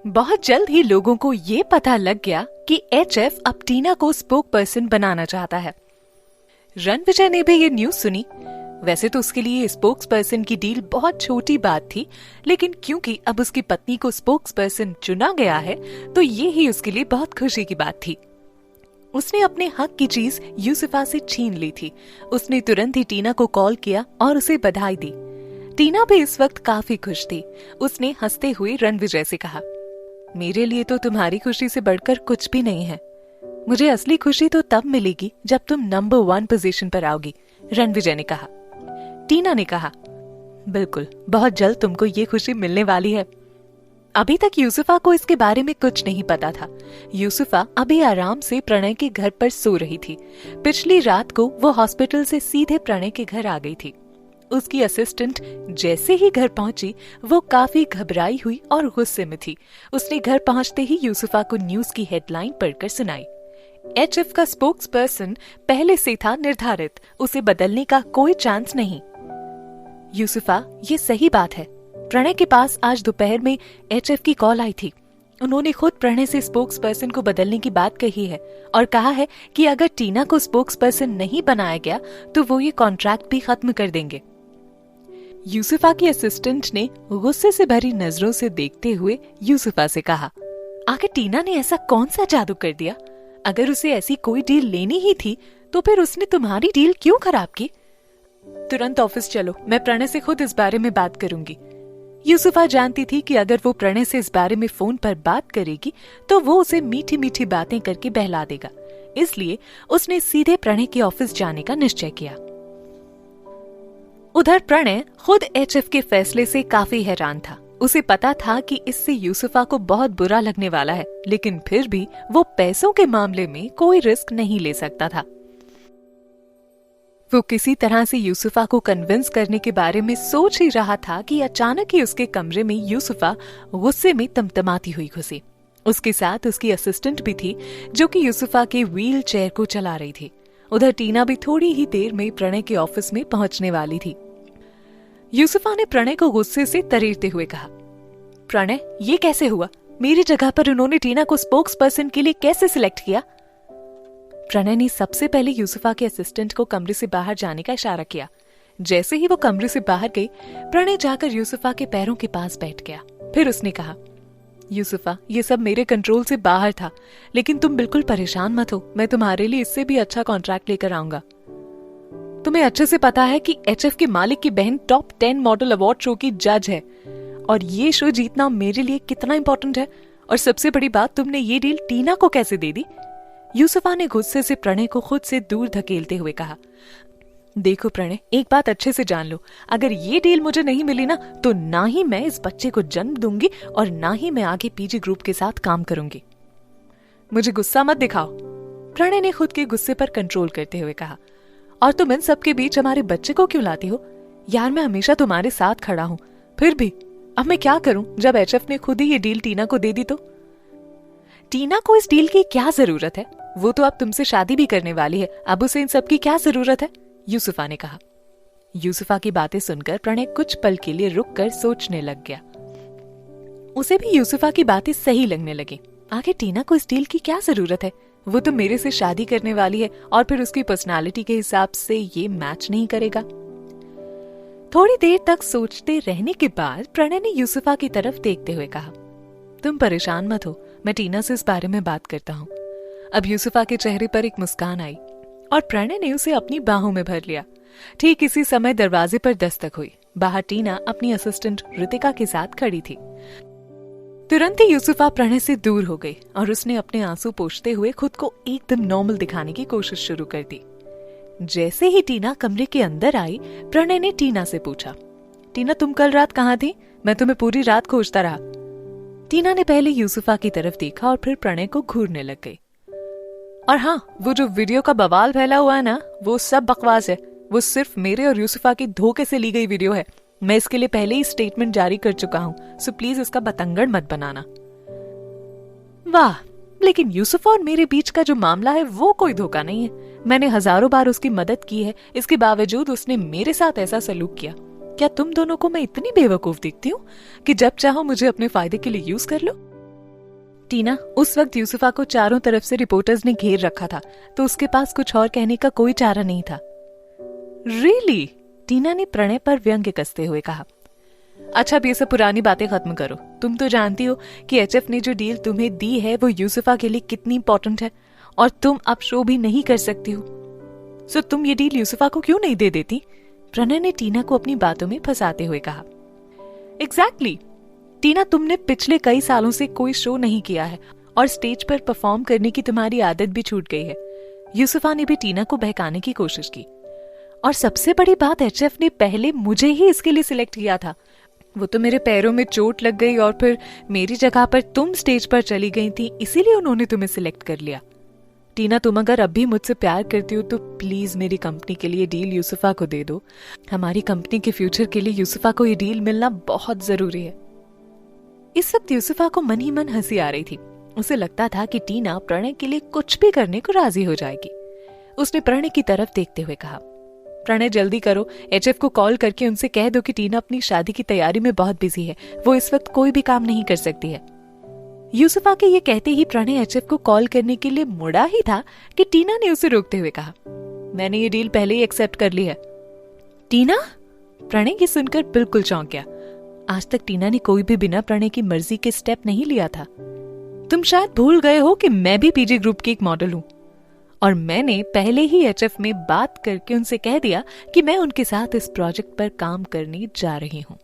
बहुत जल्द ही लोगों को ये पता लग गया कि एचएफ अब टीना को स्पोक पर्सन बनाना चाहता है। रणविजय ने भी ये न्यूज सुनी। वैसे तो उसके लिए स्पोक्स पर्सन की डील बहुत छोटी बात थी, लेकिन क्योंकि अब उसकी पत्नी को स्पोक्स पर्सन चुना गया है तो ये ही उसके लिए बहुत खुशी की बात थी। उसने अपने हक की चीज यूसुफा से छीन ली थी। उसने तुरंत ही टीना को कॉल किया और उसे बधाई दी। टीना भी इस वक्त काफी खुश थी। उसने हंसते हुए रणविजय से कहा, मेरे लिए तो तुम्हारी खुशी से बढ़कर कुछ भी नहीं है। मुझे असली खुशी तो तब मिलेगी जब तुम नंबर 1 पोजीशन पर आओगी, रणविजय ने कहा। टीना ने कहा, बिल्कुल, बहुत जल्द तुमको ये खुशी मिलने वाली है। अभी तक यूसुफा को इसके बारे में कुछ नहीं पता था। यूसुफा अभी आराम से प्रणय के घर पर सो रही थी। पिछली रात को वो हॉस्पिटल से सीधे प्रणय के घर आ गई थी। उसकी असिस्टेंट जैसे ही घर पहुंची वो काफी घबराई हुई और गुस्से में थी। उसने घर पहुंचते ही यूसुफा को न्यूज की हेडलाइन पढ़कर सुनाई। एचएफ का स्पोक्स पर्सन पहले से था निर्धारित, उसे बदलने का कोई चांस नहीं। यूसुफा, ये सही बात है। प्रणय के पास आज दोपहर में एचएफ की कॉल आई थी। उन्होंने खुद प्रणय से स्पोक्स पर्सन को बदलने की बात कही है और कहा है कि अगर टीना को स्पोक्स पर्सन नहीं बनाया गया तो वो ये कॉन्ट्रैक्ट भी खत्म कर देंगे। यूसुफा की असिस्टेंट ने गुस्से से भरी नजरों से देखते हुए यूसुफा से कहा, आखिर टीना ने ऐसा कौन सा जादू कर दिया? अगर उसे ऐसी कोई डील लेनी ही थी तो फिर उसने तुम्हारी डील क्यों खराब की? तुरंत ऑफिस चलो, मैं प्रणय से खुद इस बारे में बात करूंगी। यूसुफा जानती थी कि अगर वो प्रणय से इस बारे में फोन पर बात करेगी तो वो उसे मीठी मीठी बातें करके बहला देगा। इसलिए उसने सीधे प्रणय के ऑफिस जाने का निश्चय किया। उधर प्रणय खुद एचएफ के फैसले से काफी हैरान था। उसे पता था कि इससे यूसुफा को बहुत बुरा लगने वाला है, लेकिन फिर भी वो पैसों के मामले में कोई रिस्क नहीं ले सकता था। वो किसी तरह से यूसुफा को कन्विंस करने के बारे में सोच ही रहा था कि अचानक ही उसके कमरे में यूसुफा गुस्से में तमतमाती हुई घुसी। उसके साथ उसकी असिस्टेंट भी थी जो कि यूसुफा के व्हील चेयर को चला रही थी। उधर टीना भी थोड़ी ही देर में प्रणय के ऑफिस में पहुंचने वाली थी। यूसुफा ने प्रणय को गुस्से से तरीरते हुए कहा, प्रणय, ये कैसे हुआ? मेरी जगह पर उन्होंने टीना को स्पोक्स पर्सन के लिए कैसे सिलेक्ट किया? प्रणय ने सबसे पहले यूसुफा के असिस्टेंट को कमरे से बाहर जाने का इशारा किया। जैसे ही वो कमरे से बाहर गई, प्रणय जाकर यूसुफा के पैरों के पास बैठ गया। फिर उसने कहा, यूसुफा, ये सब मेरे कंट्रोल से बाहर था, लेकिन तुम बिल्कुल परेशान मत हो। मैं तुम्हारे लिए इससे भी अच्छा कॉन्ट्रैक्ट लेकर आऊंगा। तुम्हें अच्छे से पता है कि एचएफ के मालिक की बहन टॉप 10 मॉडल अवार्ड शो की जज है और ये शो जीतना मेरे लिए कितना इंपॉर्टेंट है। और सबसे बड़ी बात, तुमने ये डील टीना को कैसे दे दी? यूसुफा ने गुस्से से प्रणय को खुद से दूर धकेलते हुए कहा, देखो प्रणय, एक बात अच्छे से जान लो, अगर ये डील मुझे नहीं मिली ना तो ना ही मैं इस बच्चे को जन्म दूंगी और ना ही मैं आगे पीजी ग्रुप के साथ काम करूंगी। मुझे गुस्सा मत दिखाओ, प्रणय ने खुद के गुस्से पर कंट्रोल करते हुए कहा। और तुम इन सबके बीच हमारे बच्चे को क्यों लाती हो? यार, मैं हमेशा तुम्हारे साथ खड़ा हूँ। फिर भी अब मैं क्या करूं जब एचएफ ने खुद ही ये डील टीना को दे दी तो? टीना को इस डील की क्या जरूरत है? वो तो अब तुमसे शादी भी करने वाली है, अब उसे इन सब की क्या जरूरत है? यूसुफा ने कहा। यूसुफा की बातें सुनकर प्रणय कुछ पल के लिए रुककर सोचने लग गया। उसे भी यूसुफा की बातें सही लगने लगी। आखिर टीना को इस डील की क्या जरूरत है? वो तो मेरे से शादी करने वाली है और फिर उसकी पर्सनालिटी के हिसाब से ये मैच नहीं करेगा। थोड़ी देर तक सोचते रहने के बाद प्रणय ने यूसुफा की तरफ देखते हुए कहा, तुम परेशान मत हो, मैं टीना से इस बारे में बात करता हूँ। अब यूसुफा के चेहरे पर एक मुस्कान आई और प्रणय ने उसे अपनी बाहों में भर लिया। ठीक इसी समय दरवाजे पर दस्तक हुई। बाहर टीना अपनी असिस्टेंट ऋतिका के साथ खड़ी थी। तुरंत ही यूसुफा प्रणय से दूर हो गई और उसने अपने आंसू पोंछते हुए खुद को एकदम नॉर्मल दिखाने की कोशिश शुरू कर दी। जैसे ही टीना कमरे के अंदर आई, प्रणय ने टीना से पूछा, टीना, तुम कल रात कहाँ थी? मैं तुम्हें पूरी रात खोजता रहा। टीना ने पहले यूसुफा की तरफ देखा और फिर प्रणय को घूरने लग गई। और हाँ, वो जो वीडियो का बवाल फैला हुआ है ना, वो सब बकवास है। वो सिर्फ मेरे और यूसुफा की धोखे से ली गई वीडियो है। मैं इसके लिए पहले ही स्टेटमेंट जारी कर चुका हूँ, सो प्लीज इसका बतंगड़ मत बनाना। वाह, लेकिन यूसुफा और मेरे बीच का जो मामला है वो कोई धोखा नहीं है। मैंने हजारों बार उसकी मदद की है, इसके बावजूद उसने मेरे साथ ऐसा सलूक किया। क्या तुम दोनों को मैं इतनी बेवकूफ दिखती हूँ कि जब चाहो मुझे अपने फायदे के लिए यूज कर लो? टीना, उस वक्त यूसुफा को चारों तरफ से रिपोर्टर्स ने घेर रखा था, तो उसके पास कुछ और कहने का कोई चारा नहीं था। रियली? टीना ने प्रणय पर व्यंग्य कसते हुए कहा। अच्छा, अब ये सब पुरानी बातें खत्म करो। तुम तो जानती हो कि एचएफ ने जो डील तुम्हें दी है वो यूसुफा के लिए कितनी इंपॉर्टेंट है, और तुम अब शो भी नहीं कर सकती हो। सो तुम ये डील यूसुफा को क्यों नहीं दे देती? प्रणय ने टीना को अपनी बातों में फंसाते हुए कहा। एग्जैक्टली टीना, तुमने पिछले कई सालों से कोई शो नहीं किया है और स्टेज पर परफॉर्म करने की तुम्हारी आदत भी छूट गई है। यूसुफा ने भी टीना को बहकाने की कोशिश की। और सबसे बड़ी बात, एचएफ ने पहले मुझे ही इसके लिए सिलेक्ट किया था। वो तो मेरे पैरों में चोट लग गई और फिर मेरी जगह पर तुम स्टेज पर चली गई थी, इसीलिए उन्होंने तुम्हें सिलेक्ट कर लिया। टीना, तुम अगर अब भी मुझसे प्यार करती हो तो प्लीज मेरी कंपनी के लिए डील यूसुफा को दे दो। हमारी कंपनी के फ्यूचर के लिए यूसुफा को ये डील मिलना बहुत जरूरी है। इस वक्त यूसुफा को मन ही मन हंसी आ रही थी। उसे लगता था कि टीना प्रणय के लिए कुछ भी करने को राजी हो जाएगी। उसने प्रणय की तरफ देखते हुए कहा, प्रणय जल्दी करो, एचएफ को कॉल करके उनसे कह दो कि टीना अपनी शादी की तैयारी में बहुत बिजी है, वो इस वक्त कोई भी काम नहीं कर सकती है। यूसुफा के ये कहते ही प्रणय एचएफ को कॉल करने के लिए मुड़ा ही था कि टीना ने उसे रोकते हुए कहा, मैंने ये डील पहले ही एक्सेप्ट कर ली है। टीना? प्रणय ये सुनकर बिल्कुल चौंक गया। आज तक टीना ने कोई भी बिना प्रणय की मर्जी के स्टेप नहीं लिया था। तुम शायद भूल गए हो कि मैं भी पीजी ग्रुप की एक मॉडल हूं, और मैंने पहले ही एचएफ में बात करके उनसे कह दिया कि मैं उनके साथ इस प्रोजेक्ट पर काम करने जा रही हूं।